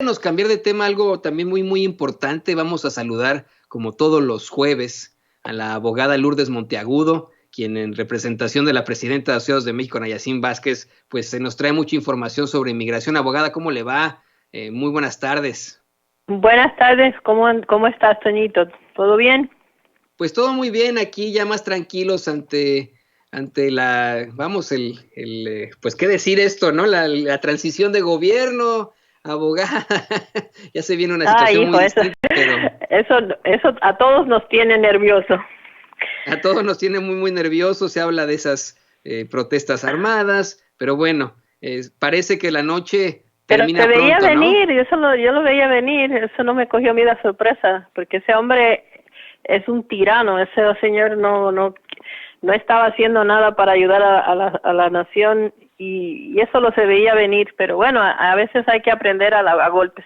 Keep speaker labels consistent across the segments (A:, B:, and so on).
A: permítanos cambiar de tema, algo también muy importante. Vamos a saludar, como todos los jueves, a la abogada Lourdes Monteagudo, quien en representación de la presidenta de Asociados de México, Nayacín Vázquez, pues se nos trae mucha información sobre inmigración. Abogada, ¿cómo le va? Muy buenas tardes.
B: Buenas tardes, ¿cómo estás, Toñito? ¿Todo bien?
A: Pues todo muy bien, aquí ya más tranquilos ante pues qué decir esto, ¿no? La transición de gobierno, abogada, ya se viene una situación
B: Hijo,
A: muy distinta, pero
B: eso a todos nos tiene nervioso.
A: a todos nos tiene muy nerviosos. Se habla de esas protestas armadas, pero bueno, parece que la noche
B: Pero
A: termina
B: te veía
A: pronto, ¿no?
B: venir, yo lo veía venir, eso no me cogió a mí de sorpresa, porque ese hombre es un tirano, ese señor no estaba haciendo nada para ayudar a la nación y eso lo se veía venir, pero bueno, a veces hay que aprender a golpes.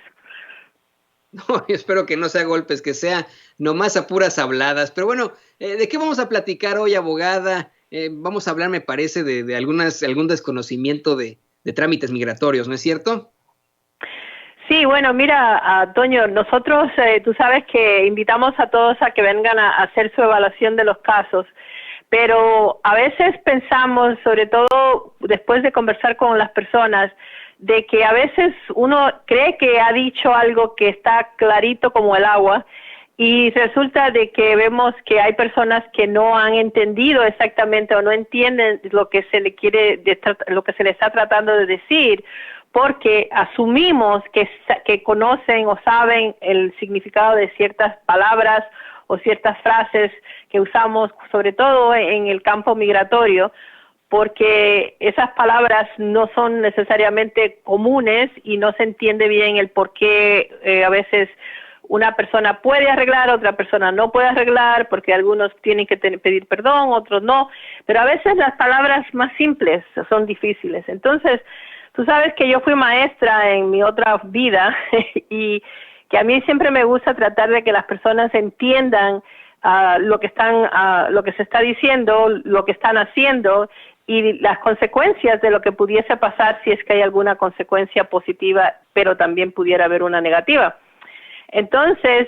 A: No, yo espero que no sea golpes, que sea nomás a puras habladas. Pero bueno, ¿de qué vamos a platicar hoy, abogada? Vamos a hablar, me parece, de algún desconocimiento de trámites migratorios, ¿no es cierto?
B: Sí, bueno, mira, Toño, nosotros, tú sabes que invitamos a todos a que vengan a hacer su evaluación de los casos, pero a veces pensamos, sobre todo después de conversar con las personas, de que a veces uno cree que ha dicho algo que está clarito como el agua y resulta de que vemos que hay personas que no han entendido exactamente o no entienden lo que se le lo que se le está tratando de decir, porque asumimos que conocen o saben el significado de ciertas palabras o ciertas frases que usamos, sobre todo en el campo migratorio, porque esas palabras no son necesariamente comunes y no se entiende bien el por qué a veces una persona puede arreglar, otra persona no puede arreglar, porque algunos tienen que pedir perdón, otros no, pero a veces las palabras más simples son difíciles. Entonces, tú sabes que yo fui maestra en mi otra vida y que a mí siempre me gusta tratar de que las personas entiendan lo que se está diciendo, lo que están haciendo y las consecuencias de lo que pudiese pasar si es que hay alguna consecuencia positiva, pero también pudiera haber una negativa. Entonces,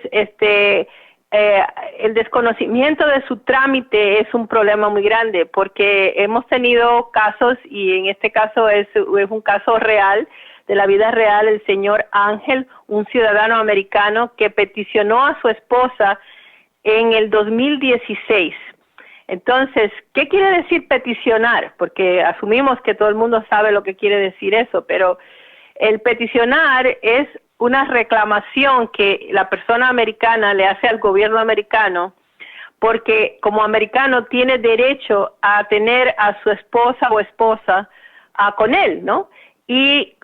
B: el desconocimiento de su trámite es un problema muy grande porque hemos tenido casos y en este caso es un caso real, de la vida real, el señor Ángel, un ciudadano americano que peticionó a su esposa en el 2016. Entonces, ¿qué quiere decir peticionar? Porque asumimos que todo el mundo sabe lo que quiere decir eso, pero el peticionar es una reclamación que la persona americana le hace al gobierno americano, porque como americano tiene derecho a tener a su esposa o esposa con él, ¿no? Y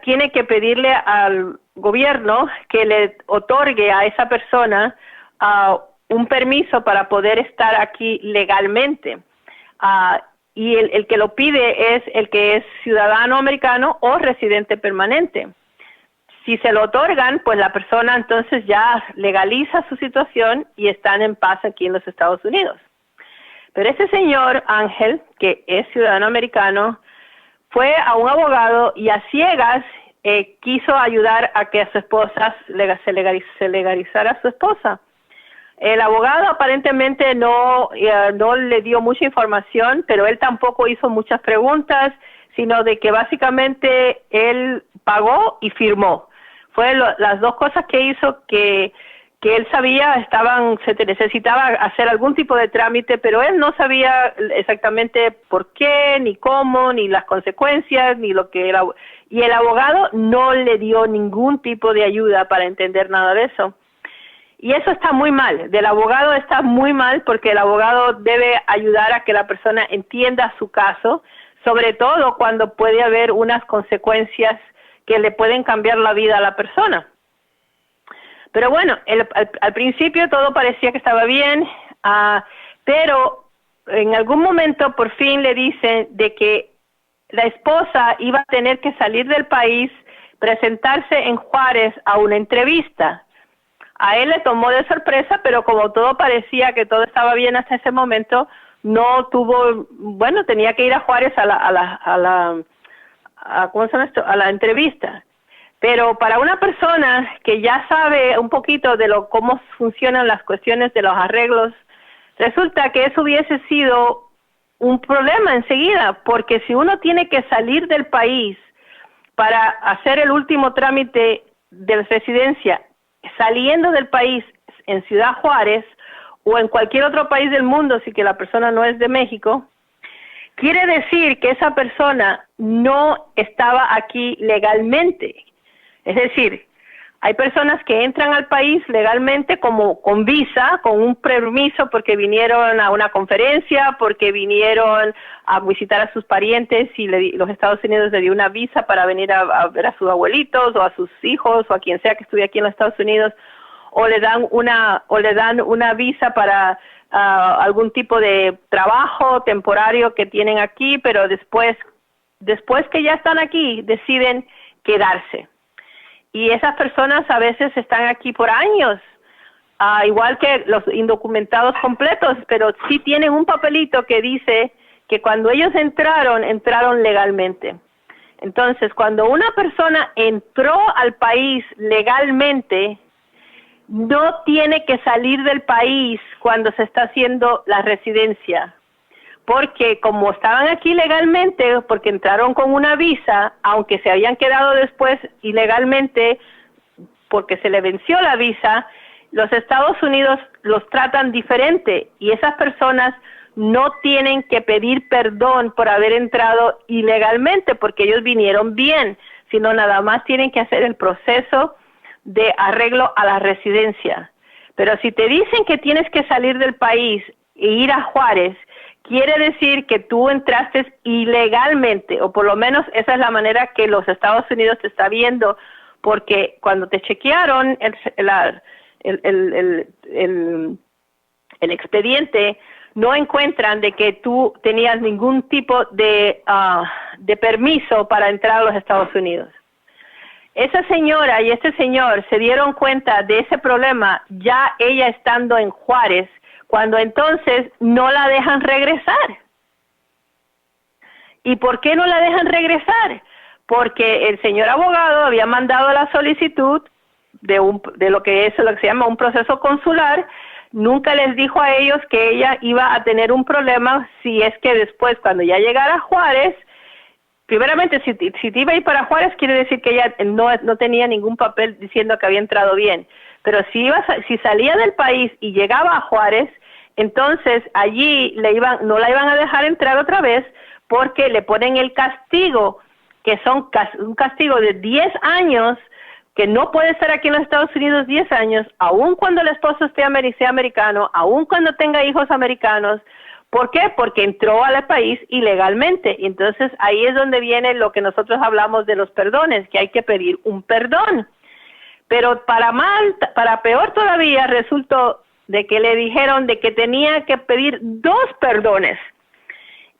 B: tiene que pedirle al gobierno que le otorgue a esa persona un permiso para poder estar aquí legalmente. Y el que lo pide es el que es ciudadano americano o residente permanente. Si se lo otorgan, pues la persona entonces ya legaliza su situación y están en paz aquí en los Estados Unidos. Pero ese señor Ángel, que es ciudadano americano, fue a un abogado y a ciegas quiso ayudar a que a su esposa se legalizara a su esposa. El abogado aparentemente no le dio mucha información, pero él tampoco hizo muchas preguntas, sino de que básicamente él pagó y firmó. Fue las dos cosas que hizo que él sabía se necesitaba hacer algún tipo de trámite, pero él no sabía exactamente por qué, ni cómo, ni las consecuencias, ni lo que era. Y el abogado no le dio ningún tipo de ayuda para entender nada de eso. Y eso está muy mal, del abogado está muy mal porque el abogado debe ayudar a que la persona entienda su caso, sobre todo cuando puede haber unas consecuencias que le pueden cambiar la vida a la persona. Pero bueno, al principio todo parecía que estaba bien, pero en algún momento por fin le dicen de que la esposa iba a tener que salir del país, presentarse en Juárez a una entrevista. A él le tomó de sorpresa, pero como todo parecía que todo estaba bien hasta ese momento, tenía que ir a Juárez ¿cómo se llama esto? A la entrevista. Pero para una persona que ya sabe un poquito de cómo funcionan las cuestiones de los arreglos, resulta que eso hubiese sido un problema enseguida, porque si uno tiene que salir del país para hacer el último trámite de residencia, saliendo del país en Ciudad Juárez o en cualquier otro país del mundo, si que la persona no es de México, quiere decir que esa persona no estaba aquí legalmente. Es decir, hay personas que entran al país legalmente como con visa, con un permiso porque vinieron a una conferencia, porque vinieron a visitar a sus parientes y los Estados Unidos le dio una visa para venir a ver a sus abuelitos o a sus hijos o a quien sea que estuviera aquí en los Estados Unidos, o le dan una visa para algún tipo de trabajo temporario que tienen aquí, pero después que ya están aquí deciden quedarse. Y esas personas a veces están aquí por años, igual que los indocumentados completos, pero sí tienen un papelito que dice que cuando ellos entraron legalmente. Entonces, cuando una persona entró al país legalmente, no tiene que salir del país cuando se está haciendo la residencia, porque como estaban aquí legalmente, porque entraron con una visa, aunque se habían quedado después ilegalmente porque se le venció la visa, los Estados Unidos los tratan diferente y esas personas no tienen que pedir perdón por haber entrado ilegalmente porque ellos vinieron bien, sino nada más tienen que hacer el proceso de arreglo a la residencia. Pero si te dicen que tienes que salir del país e ir a Juárez, quiere decir que tú entraste ilegalmente, o por lo menos esa es la manera que los Estados Unidos te está viendo, porque cuando te chequearon el expediente, no encuentran de que tú tenías ningún tipo de permiso para entrar a los Estados Unidos. Esa señora y este señor se dieron cuenta de ese problema ya ella estando en Juárez, cuando entonces no la dejan regresar. ¿Y por qué no la dejan regresar? Porque el señor abogado había mandado la solicitud de lo que se llama un proceso consular, nunca les dijo a ellos que ella iba a tener un problema si es que después, cuando ya llegara a Juárez, primeramente, si te iba a ir para Juárez, quiere decir que ella no tenía ningún papel diciendo que había entrado bien. Pero si salía del país y llegaba a Juárez, entonces allí no la iban a dejar entrar otra vez porque le ponen el castigo, que son un castigo de 10 años, que no puede estar aquí en los Estados Unidos 10 años, aun cuando el esposo sea americano, aun cuando tenga hijos americanos. ¿Por qué? Porque entró al país ilegalmente. Entonces ahí es donde viene lo que nosotros hablamos de los perdones, que hay que pedir un perdón. Pero para peor todavía, resultó de que le dijeron de que tenía que pedir 2 perdones.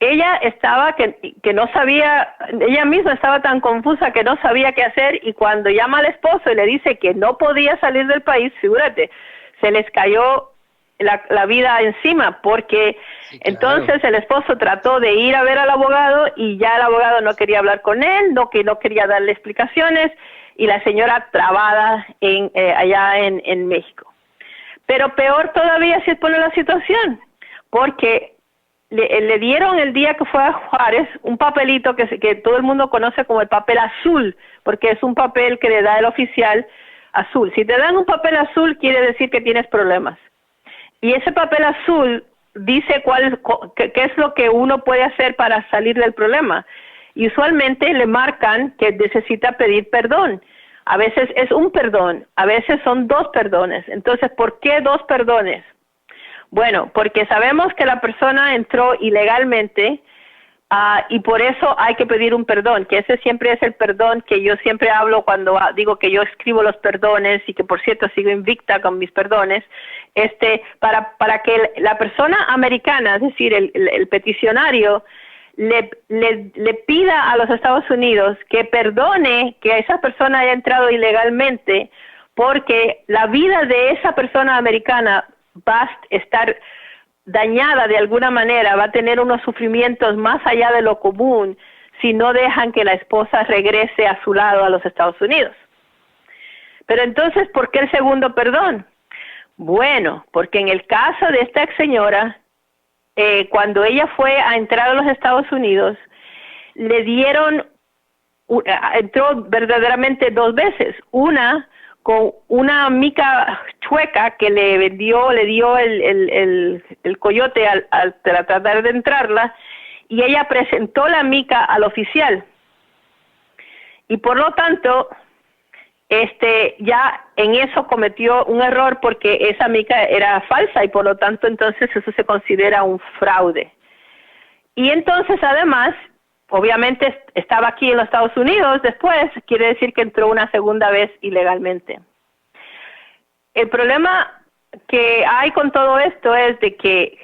B: Ella estaba que no sabía, ella misma estaba tan confusa que no sabía qué hacer, y cuando llama al esposo y le dice que no podía salir del país, figúrate, se les cayó la vida encima, porque sí, claro. Entonces el esposo trató de ir a ver al abogado y ya el abogado no quería hablar con él, no quería darle explicaciones, y la señora trabada allá en México. Pero peor todavía se pone la situación, porque le dieron el día que fue a Juárez un papelito que todo el mundo conoce como el papel azul, porque es un papel que le da el oficial azul. Si te dan un papel azul, quiere decir que tienes problemas. Y ese papel azul dice qué es lo que uno puede hacer para salir del problema. Y usualmente le marcan que necesita pedir perdón. A veces es un perdón, a veces son 2 perdones. Entonces, ¿por qué 2 perdones? Bueno, porque sabemos que la persona entró ilegalmente y por eso hay que pedir un perdón, que ese siempre es el perdón que yo siempre hablo cuando digo que yo escribo los perdones, y que por cierto sigo invicta con mis perdones, para que la persona americana, es decir, el peticionario, le pida a los Estados Unidos que perdone que esa persona haya entrado ilegalmente, porque la vida de esa persona americana va a estar dañada de alguna manera, va a tener unos sufrimientos más allá de lo común si no dejan que la esposa regrese a su lado a los Estados Unidos. Pero entonces, ¿por qué el segundo perdón? Bueno, porque en el caso de esta ex señora, cuando ella fue a entrar a los Estados Unidos, le dieron, entró verdaderamente 2 veces, una con una mica chueca que le dio el coyote al tratar de entrarla, y ella presentó la mica al oficial. Y por lo tanto, ya en eso cometió un error porque esa mica era falsa y por lo tanto entonces eso se considera un fraude. Y entonces además, obviamente estaba aquí en los Estados Unidos después, quiere decir que entró una segunda vez ilegalmente. El problema que hay con todo esto es de que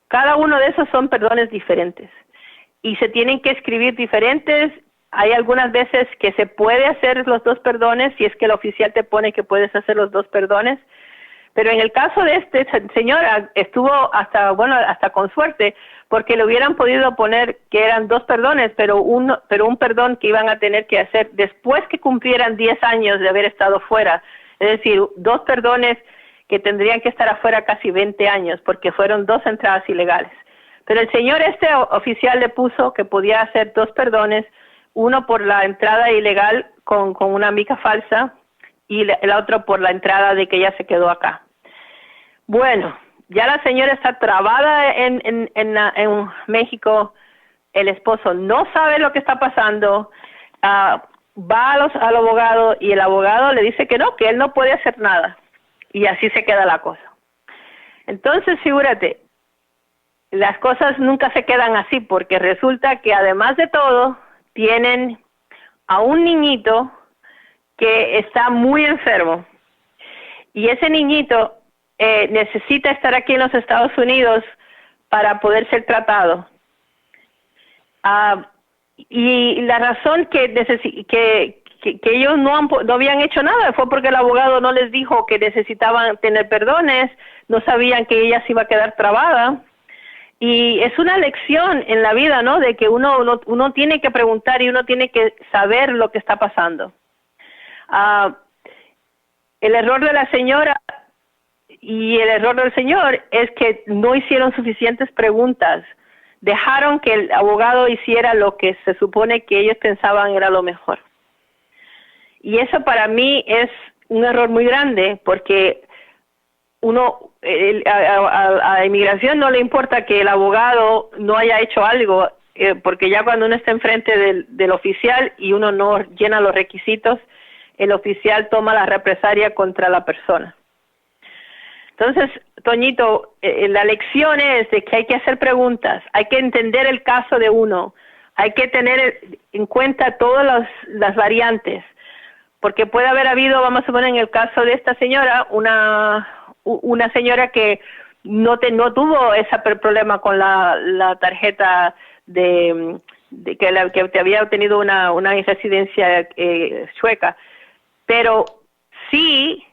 B: cada uno de esos son perdones diferentes y se tienen que escribir diferentes. Hay algunas veces que se puede hacer los 2 perdones si es que el oficial te pone que puedes hacer los 2 perdones, pero en el caso de este señora estuvo hasta con suerte porque le hubieran podido poner que eran 2 perdones, pero un perdón que iban a tener que hacer después que cumplieran 10 años de haber estado fuera, es decir, 2 perdones que tendrían que estar afuera casi 20 años porque fueron 2 entradas ilegales. Pero el señor oficial le puso que podía hacer 2 perdones, uno por la entrada ilegal con una mica falsa y el otro por la entrada de que ella se quedó acá. Bueno, ya la señora está trabada en México, el esposo no sabe lo que está pasando, va al abogado y el abogado le dice que no, que él no puede hacer nada y así se queda la cosa. Entonces, figúrate, las cosas nunca se quedan así porque resulta que además de todo, tienen a un niñito que está muy enfermo y ese niñito necesita estar aquí en los Estados Unidos para poder ser tratado. Y la razón que ellos no habían hecho nada fue porque el abogado no les dijo que necesitaban tener perdones, no sabían que ella se iba a quedar trabada. Y es una lección en la vida, ¿no? De que uno tiene que preguntar y uno tiene que saber lo que está pasando. El error de la señora y el error del señor es que no hicieron suficientes preguntas. Dejaron que el abogado hiciera lo que se supone que ellos pensaban era lo mejor. Y eso para mí es un error muy grande porque a inmigración no le importa que el abogado no haya hecho algo, porque ya cuando uno está enfrente del oficial y uno no llena los requisitos, el oficial toma la represalia contra la persona. Entonces, Toñito, la lección es de que hay que hacer preguntas, hay que entender el caso de uno, hay que tener en cuenta todas las variantes, porque puede haber habido, vamos a poner en el caso de esta señora, una señora que no tuvo ese problema con la tarjeta de que había tenido una residencia sueca, pero sí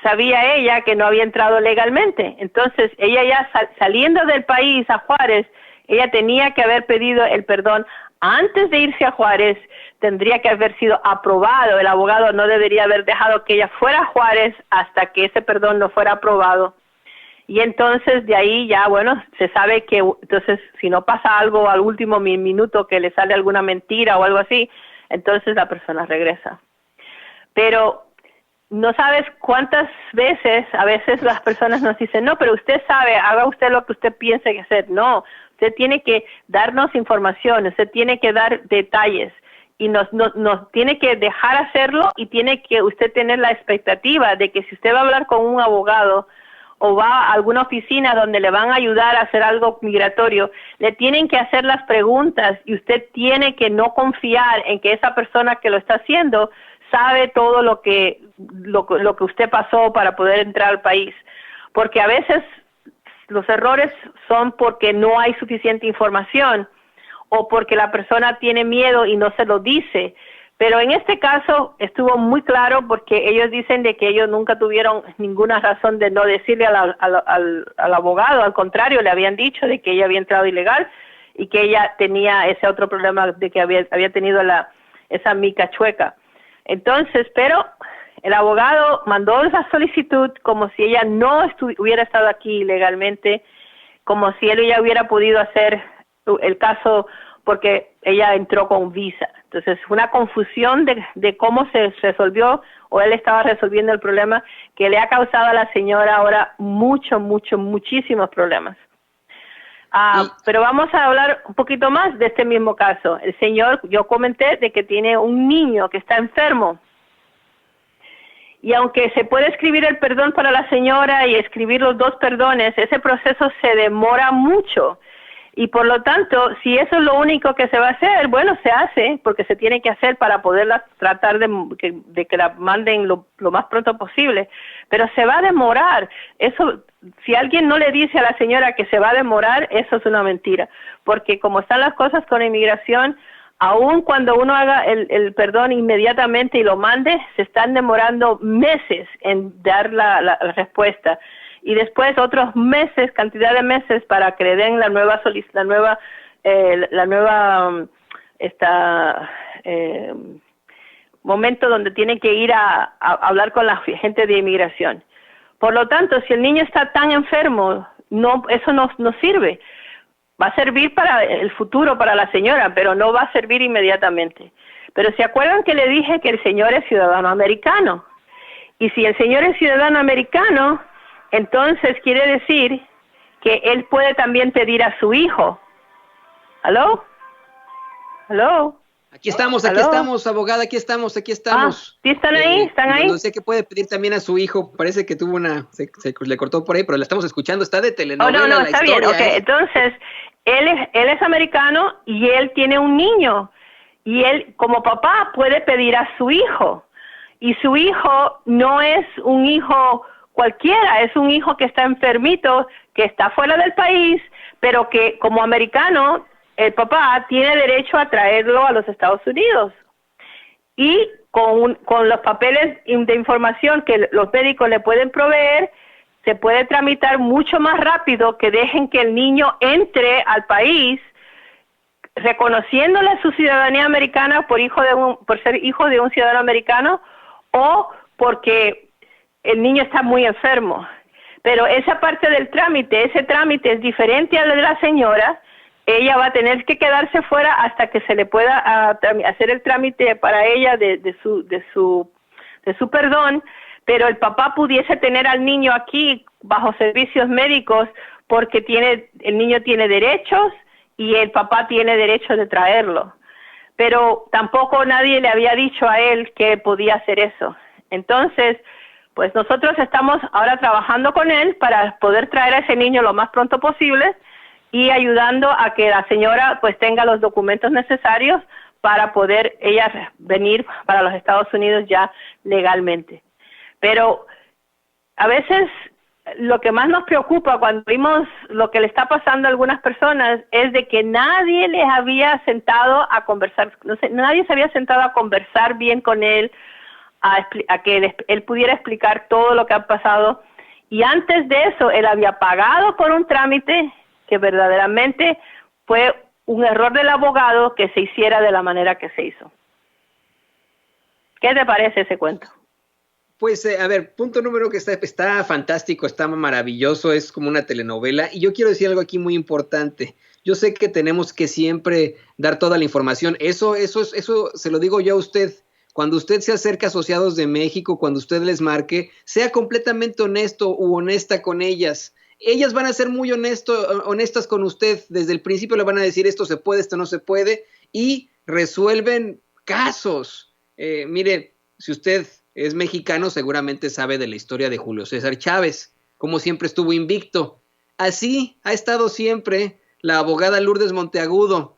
B: sabía ella que no había entrado legalmente. Entonces ella ya saliendo del país a Juárez, ella tenía que haber pedido el perdón antes de irse a Juárez, tendría que haber sido aprobado. El abogado no debería haber dejado que ella fuera a Juárez hasta que ese perdón no fuera aprobado. Y entonces de ahí ya, bueno, se sabe que entonces si no pasa algo al último minuto que le sale alguna mentira o algo así, entonces la persona regresa. Pero no sabes cuántas veces, a veces las personas nos dicen, no, pero usted sabe, haga usted lo que usted piense que hacer. No, usted tiene que darnos información, usted tiene que dar detalles y nos tiene que dejar hacerlo y tiene que usted tener la expectativa de que si usted va a hablar con un abogado o va a alguna oficina donde le van a ayudar a hacer algo migratorio, le tienen que hacer las preguntas y usted tiene que no confiar en que esa persona que lo está haciendo sabe todo lo que usted pasó para poder entrar al país, porque a veces los errores son porque no hay suficiente información o porque la persona tiene miedo y no se lo dice. Pero en este caso estuvo muy claro porque ellos dicen de que ellos nunca tuvieron ninguna razón de no decirle al abogado, al contrario, le habían dicho de que ella había entrado ilegal y que ella tenía ese otro problema de que había tenido esa mica chueca. Entonces, pero El abogado mandó esa solicitud como si ella no hubiera estado aquí legalmente, como si él ya hubiera podido hacer el caso porque ella entró con visa. Entonces, una confusión de cómo se resolvió o él estaba resolviendo el problema que le ha causado a la señora ahora muchísimos problemas. Pero vamos a hablar un poquito más de este mismo caso. El señor, yo comenté de que tiene un niño que está enfermo. Y aunque se puede escribir el perdón para la señora y escribir los 2 perdones, ese proceso se demora mucho. Y por lo tanto, si eso es lo único que se va a hacer, bueno, se hace, porque se tiene que hacer para poderla tratar de que la manden lo más pronto posible. Pero se va a demorar. Eso, si alguien no le dice a la señora que se va a demorar, eso es una mentira. Porque como están las cosas con inmigración, aun cuando uno haga el perdón inmediatamente y lo mande, se están demorando meses en dar la respuesta. Y después otros meses, cantidad de meses, para que le den la nueva momento donde tienen que ir a hablar con la gente de inmigración. Por lo tanto, si el niño está tan enfermo, eso no sirve. Va a servir para el futuro, para la señora, pero no va a servir inmediatamente. Pero ¿se acuerdan que le dije que el señor es ciudadano americano? Y si el señor es ciudadano americano, entonces quiere decir que él puede también pedir a su hijo. ¿Aló? ¿Aló?
A: Aquí estamos, abogada, aquí estamos.
B: ¿Sí están ahí? ¿Están ahí?
A: No sé qué puede pedir también a su hijo, parece que tuvo se le cortó por ahí, pero la estamos escuchando, está de telenovela
B: no,
A: la
B: está
A: historia,
B: bien, okay. Entonces, él es americano y él tiene un niño, y él como papá puede pedir a su hijo, y su hijo no es un hijo cualquiera, es un hijo que está enfermito, que está fuera del país, pero que como americano el papá tiene derecho a traerlo a los Estados Unidos. Y con los papeles de información que los médicos le pueden proveer, se puede tramitar mucho más rápido que dejen que el niño entre al país, reconociéndole su ciudadanía americana por ser hijo de un ciudadano americano o porque el niño está muy enfermo. Pero esa parte del trámite, ese trámite es diferente al de la señora. Ella va a tener que quedarse fuera hasta que se le pueda hacer el trámite para ella de su perdón, pero el papá pudiese tener al niño aquí bajo servicios médicos porque el niño tiene derechos y el papá tiene derecho de traerlo. Pero tampoco nadie le había dicho a él que podía hacer eso. Entonces, pues nosotros estamos ahora trabajando con él para poder traer a ese niño lo más pronto posible y ayudando a que la señora pues tenga los documentos necesarios para poder ella venir para los Estados Unidos ya legalmente. Pero a veces lo que más nos preocupa cuando vimos lo que le está pasando a algunas personas es de que nadie les había sentado a conversar, nadie se había sentado a conversar bien con él, a que él pudiera explicar todo lo que ha pasado. Y antes de eso, él había pagado por un trámite que verdaderamente fue un error del abogado que se hiciera de la manera que se hizo. ¿Qué te parece ese cuento?
A: Pues, a ver, punto número que está fantástico, está maravilloso, es como una telenovela. Y yo quiero decir algo aquí muy importante. Yo sé que tenemos que siempre dar toda la información. Eso se lo digo yo a usted. Cuando usted se acerca a Asociados de México, cuando usted les marque, sea completamente honesto u honesta con ellas. Ellas van a ser muy honestas con usted. Desde el principio le van a decir esto se puede, esto no se puede. Y resuelven casos. Mire, si usted es mexicano, seguramente sabe de la historia de Julio César Chávez, como siempre estuvo invicto. Así ha estado siempre la abogada Lourdes Monteagudo.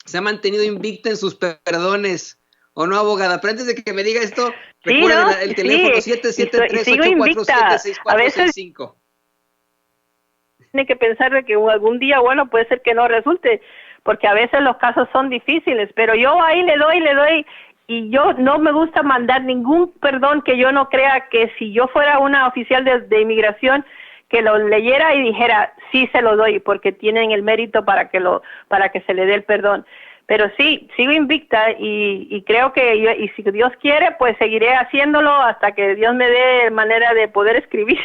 A: Se ha mantenido invicta en sus perdones. ¿O no, abogada? Pero antes de que me diga esto,
B: sí,
A: recuerden
B: ¿no?
A: el teléfono 773-847-6465.
B: Tiene que pensar de que algún día, bueno, puede ser que no resulte, porque a veces los casos son difíciles, pero yo ahí le doy, y yo no me gusta mandar ningún perdón que yo no crea que si yo fuera una oficial de inmigración, que lo leyera y dijera, sí se lo doy, porque tienen el mérito para que se le dé el perdón. Pero sí, sigo invicta y creo que yo, y si Dios quiere, pues seguiré haciéndolo hasta que Dios me dé manera de poder escribir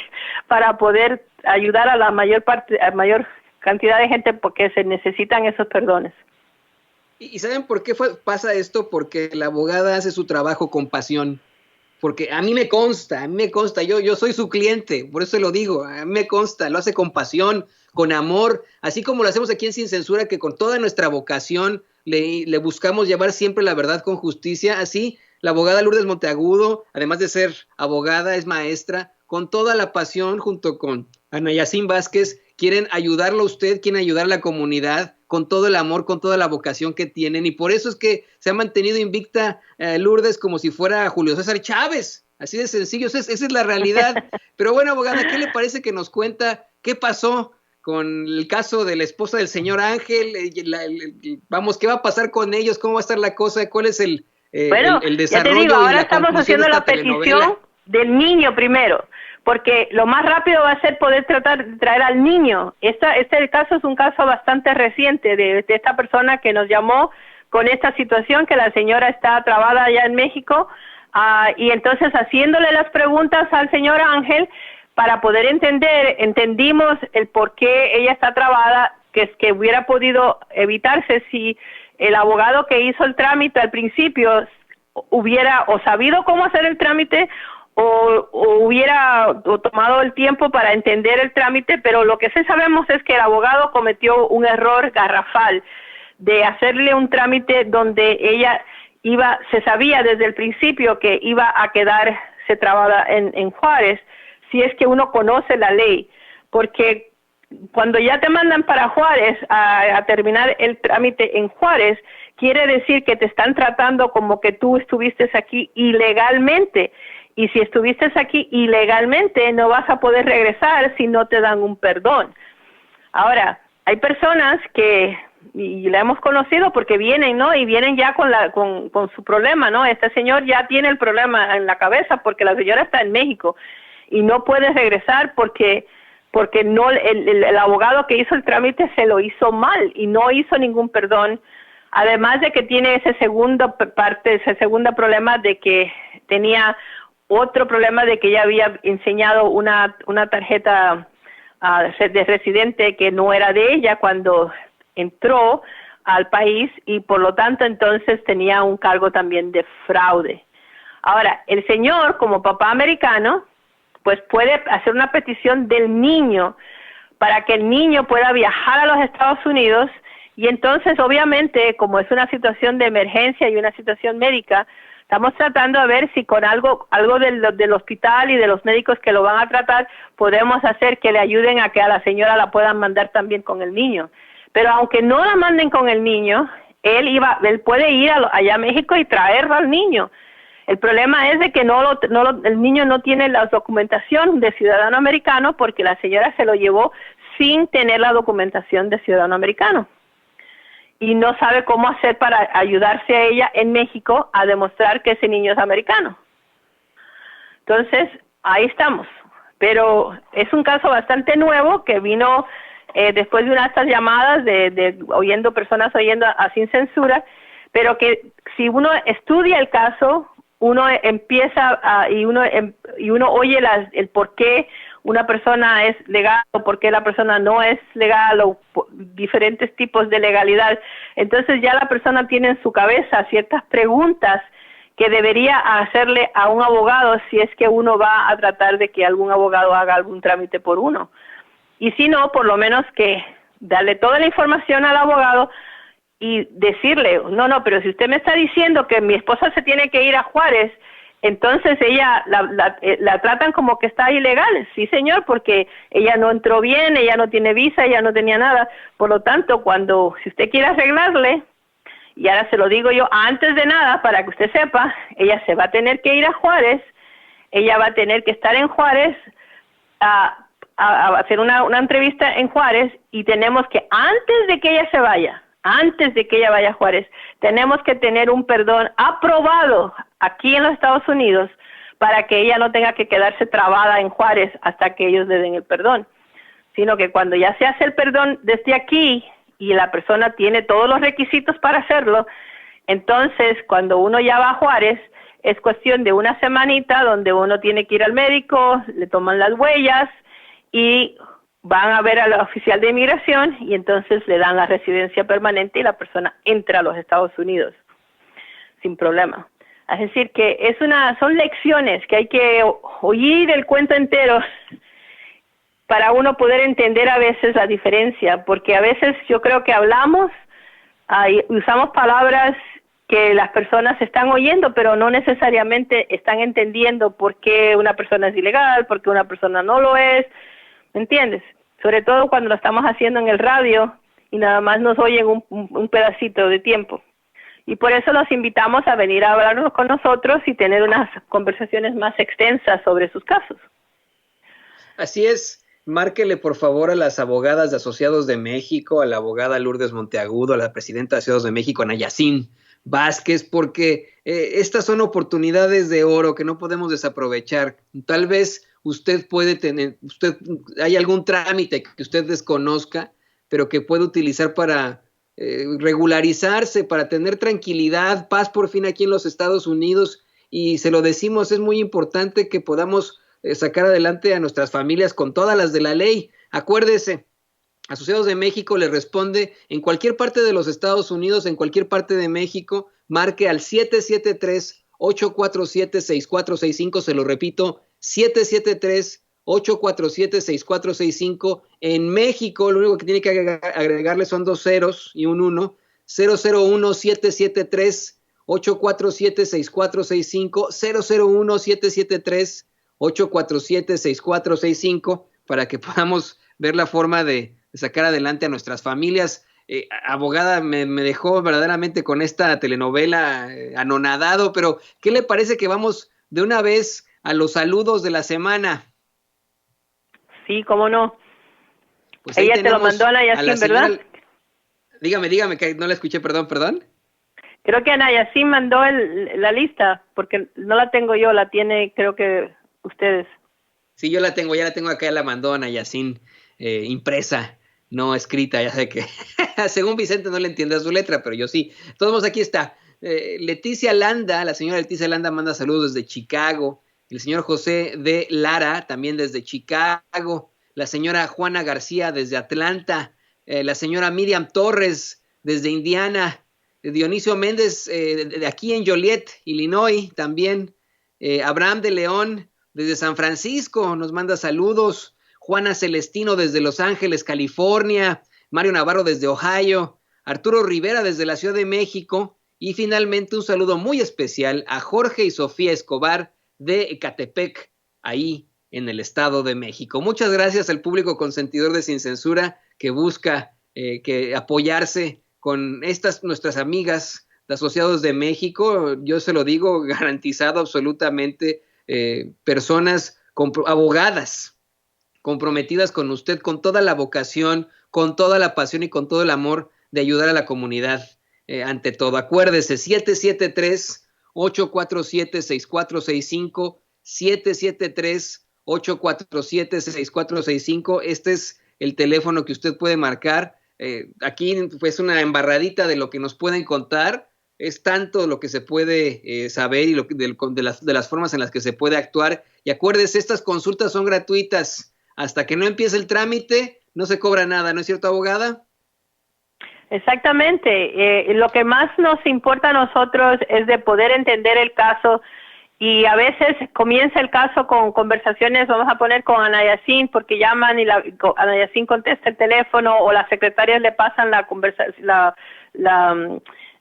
B: para poder ayudar a la mayor cantidad de gente porque se necesitan esos perdones.
A: ¿Y saben por qué pasa esto? Porque la abogada hace su trabajo con pasión. Porque a mí me consta, yo soy su cliente, por eso lo digo, a mí me consta, lo hace con pasión, con amor, así como lo hacemos aquí en Sin Censura, que con toda nuestra vocación le buscamos llevar siempre la verdad con justicia, así la abogada Lourdes Monteagudo, además de ser abogada, es maestra, con toda la pasión, junto con Ana Yacine Vázquez, quieren ayudarlo a usted, quieren ayudar a la comunidad, con todo el amor, con toda la vocación que tienen, y por eso es que se ha mantenido invicta Lourdes como si fuera Julio César Chávez, así de sencillo, esa es la realidad. Pero bueno, abogada, ¿qué le parece que nos cuenta qué pasó con el caso de la esposa del señor Ángel? Vamos, ¿qué va a pasar con ellos? ¿Cómo va a estar la cosa? ¿Cuál es el desarrollo
B: ya te digo, ahora
A: y la
B: estamos
A: conclusión
B: haciendo
A: de esta
B: la petición
A: telenovela?
B: del niño primero, porque lo más rápido va a ser poder tratar de traer al niño. Este caso es un caso bastante reciente de esta persona que nos llamó con esta situación, que la señora está trabada allá en México, y entonces haciéndole las preguntas al señor Ángel para poder entendimos el por qué ella está trabada, que hubiera podido evitarse si el abogado que hizo el trámite al principio hubiera o sabido cómo hacer el trámite o hubiera tomado el tiempo para entender el trámite, pero lo que sí sabemos es que el abogado cometió un error garrafal de hacerle un trámite donde ella se sabía desde el principio que iba a quedarse trabada en Juárez, si es que uno conoce la ley, porque cuando ya te mandan para Juárez a terminar el trámite en Juárez, quiere decir que te están tratando como que tú estuviste aquí ilegalmente, y si estuviste aquí ilegalmente no vas a poder regresar si no te dan un perdón. Ahora, hay personas que, y la hemos conocido porque vienen, ¿no? Y vienen ya con su problema, ¿no? Este señor ya tiene el problema en la cabeza porque la señora está en México y no puede regresar porque no el abogado que hizo el trámite se lo hizo mal y no hizo ningún perdón. Además de que tiene ese segundo problema de que tenía otro problema de que ella había enseñado una tarjeta de residente que no era de ella cuando entró al país y por lo tanto entonces tenía un cargo también de fraude. Ahora, el señor como papá americano pues puede hacer una petición del niño para que el niño pueda viajar a los Estados Unidos y entonces obviamente como es una situación de emergencia y una situación médica, estamos tratando de ver si con algo del hospital y de los médicos que lo van a tratar, podemos hacer que le ayuden a que a la señora la puedan mandar también con el niño. Pero aunque no la manden con el niño, él puede ir allá a México y traerlo al niño. El problema es de que el niño no tiene la documentación de ciudadano americano porque la señora se lo llevó sin tener la documentación de ciudadano americano. Y no sabe cómo hacer para ayudarse a ella en México a demostrar que ese niño es americano. Entonces, ahí estamos. Pero es un caso bastante nuevo que vino después de unas estas llamadas de personas oyendo a Sin Censura, pero que si uno estudia el caso, uno empieza y uno oye el por qué una persona es legal o por qué la persona no es legal o diferentes tipos de legalidad. Entonces ya la persona tiene en su cabeza ciertas preguntas que debería hacerle a un abogado si es que uno va a tratar de que algún abogado haga algún trámite por uno. Y si no, por lo menos que darle toda la información al abogado y decirle, no, pero si usted me está diciendo que mi esposa se tiene que ir a Juárez, entonces ella la tratan como que está ilegal. Sí, señor, porque ella no entró bien, ella no tiene visa, ella no tenía nada. Por lo tanto, si usted quiere arreglarle, y ahora se lo digo yo antes de nada para que usted sepa, ella se va a tener que ir a Juárez, ella va a tener que estar en Juárez a hacer una entrevista en Juárez y tenemos que, antes de que ella vaya a Juárez, tenemos que tener un perdón aprobado aquí en los Estados Unidos para que ella no tenga que quedarse trabada en Juárez hasta que ellos le den el perdón, sino que cuando ya se hace el perdón desde aquí y la persona tiene todos los requisitos para hacerlo, entonces cuando uno ya va a Juárez, es cuestión de una semanita donde uno tiene que ir al médico, le toman las huellas y van a ver al oficial de inmigración y entonces le dan la residencia permanente y la persona entra a los Estados Unidos sin problema. Es decir, que son lecciones que hay que oír el cuento entero para uno poder entender a veces la diferencia, porque a veces yo creo que hablamos y usamos palabras que las personas están oyendo, pero no necesariamente están entendiendo por qué una persona es ilegal, por qué una persona no lo es, ¿me entiendes? Sobre todo cuando lo estamos haciendo en el radio y nada más nos oyen un pedacito de tiempo. Y por eso los invitamos a venir a hablarnos con nosotros y tener unas conversaciones más extensas sobre sus casos.
A: Así es. Márquele por favor a las abogadas de Asociados de México, a la abogada Lourdes Monteagudo, a la presidenta de Asociados de México, Ana Yacine Vázquez, porque estas son oportunidades de oro que no podemos desaprovechar. Tal vez hay algún trámite que usted desconozca, pero que puede utilizar para regularizarse, para tener tranquilidad, paz por fin aquí en los Estados Unidos, y se lo decimos, es muy importante que podamos sacar adelante a nuestras familias con todas las de la ley. Acuérdese, Asociados de México le responde en cualquier parte de los Estados Unidos, en cualquier parte de México, marque al 773-847-6465, se lo repito, 773-847-6465. En México, lo único que tiene que agregarle son 2 ceros y un 1, 001-773-847-6465, 001-773-847-6465, para que podamos ver la forma de sacar adelante a nuestras familias. Abogada, me dejó verdaderamente con esta telenovela anonadado, pero ¿qué le parece que vamos de una vez a los saludos de la semana?
B: Sí, cómo no.
A: Pues
B: ella te lo mandó Ana Yacine, ¿verdad?
A: Dígame, que no la escuché, perdón.
B: Creo que Ana Yacine mandó la lista, porque no la tengo yo, la tiene, creo que ustedes.
A: Sí, ya la tengo acá, la mandó Ana Yacine, impresa, no escrita, ya sé que según Vicente no le entiende a su letra, pero yo sí. Todos aquí está. Leticia Landa, la señora Leticia Landa manda saludos desde Chicago. El señor José de Lara, también desde Chicago. La señora Juana García desde Atlanta. La señora Miriam Torres desde Indiana. Dionisio Méndez de aquí en Joliet, Illinois, también. Abraham de León desde San Francisco nos manda saludos. Juana Celestino desde Los Ángeles, California. Mario Navarro desde Ohio. Arturo Rivera desde la Ciudad de México. Y finalmente un saludo muy especial a Jorge y Sofía Escobar de Ecatepec, ahí en el Estado de México. Muchas gracias al público consentidor de Sin Censura que busca que apoyarse con nuestras amigas de Asociados de México. Yo se lo digo, garantizado absolutamente, personas abogadas comprometidas con usted, con toda la vocación, con toda la pasión y con todo el amor de ayudar a la comunidad. Ante todo, acuérdese, 773-847-6465, 773-847-6465, este es el teléfono que usted puede marcar. Aquí pues una embarradita de lo que nos pueden contar, es tanto lo que se puede saber y de las formas en las que se puede actuar. Y acuérdese, estas consultas son gratuitas, hasta que no empiece el trámite no se cobra nada, ¿no es cierto, abogada?
B: Exactamente. Lo que más nos importa a nosotros es de poder entender el caso, y a veces comienza el caso con conversaciones, vamos a poner con Ana Yacine, porque llaman y Ana Yacine contesta el teléfono, o las secretarias le pasan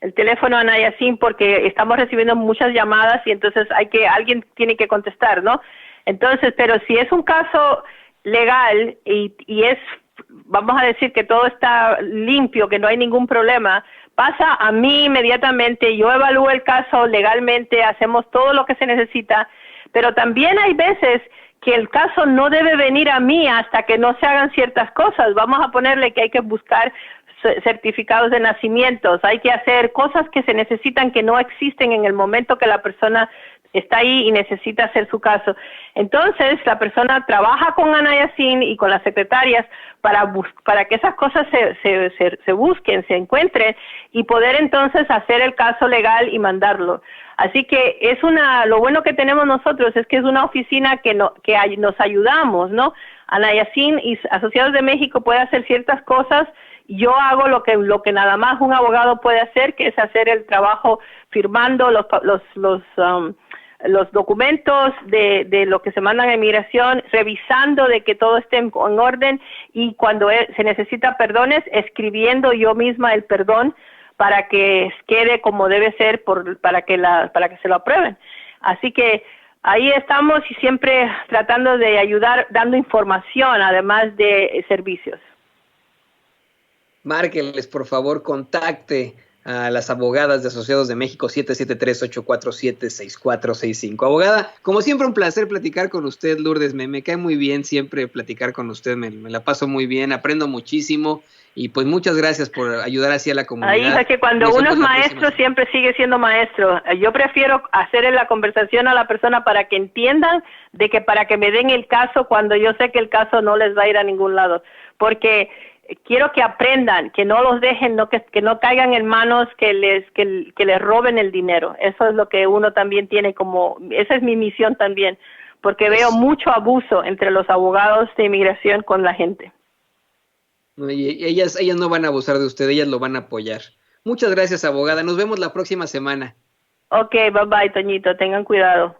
B: el teléfono a Ana Yacine porque estamos recibiendo muchas llamadas y entonces alguien tiene que contestar, ¿no? Entonces, pero si es un caso legal y es, vamos a decir que todo está limpio, que no hay ningún problema, pasa a mí inmediatamente, yo evalúo el caso legalmente, hacemos todo lo que se necesita, pero también hay veces que el caso no debe venir a mí hasta que no se hagan ciertas cosas. Vamos a ponerle que hay que buscar certificados de nacimientos, hay que hacer cosas que se necesitan que no existen en el momento que la persona está ahí y necesita hacer su caso. Entonces, la persona trabaja con Ana Yacine y con las secretarias para que esas cosas se busquen, se encuentren y poder entonces hacer el caso legal y mandarlo. Así que lo bueno que tenemos nosotros es que es una oficina que nos ayudamos, ¿no? Ana Yacine y Asociados de México puede hacer ciertas cosas. Yo hago lo que nada más un abogado puede hacer, que es hacer el trabajo firmando los documentos de lo que se mandan a inmigración, revisando de que todo esté en orden y cuando se necesita perdones, escribiendo yo misma el perdón para que quede como debe ser para que se lo aprueben. Así que ahí estamos y siempre tratando de ayudar, dando información además de servicios.
A: Márquenles, por favor, contacte a las abogadas de Asociados de México 773-847-6465. Abogada, como siempre un placer platicar con usted, Lourdes, me cae muy bien siempre platicar con usted, me la paso muy bien, aprendo muchísimo y pues muchas gracias por ayudar así a la comunidad.
B: Ahí es que cuando uno es maestro siempre sigue siendo maestro. Yo prefiero hacer la conversación a la persona para que entiendan para que me den el caso cuando yo sé que el caso no les va a ir a ningún lado, porque quiero que aprendan, que no los dejen, que no caigan en manos que les roben el dinero. Eso es lo que uno también tiene esa es mi misión también, porque veo mucho abuso entre los abogados de inmigración con la gente.
A: Y ellas no van a abusar de usted, ellas lo van a apoyar. Muchas gracias, abogada. Nos vemos la próxima semana.
B: Ok, bye bye, Toñito. Tengan cuidado.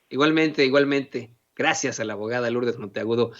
A: Igualmente. Gracias a la abogada Lourdes Monteagudo.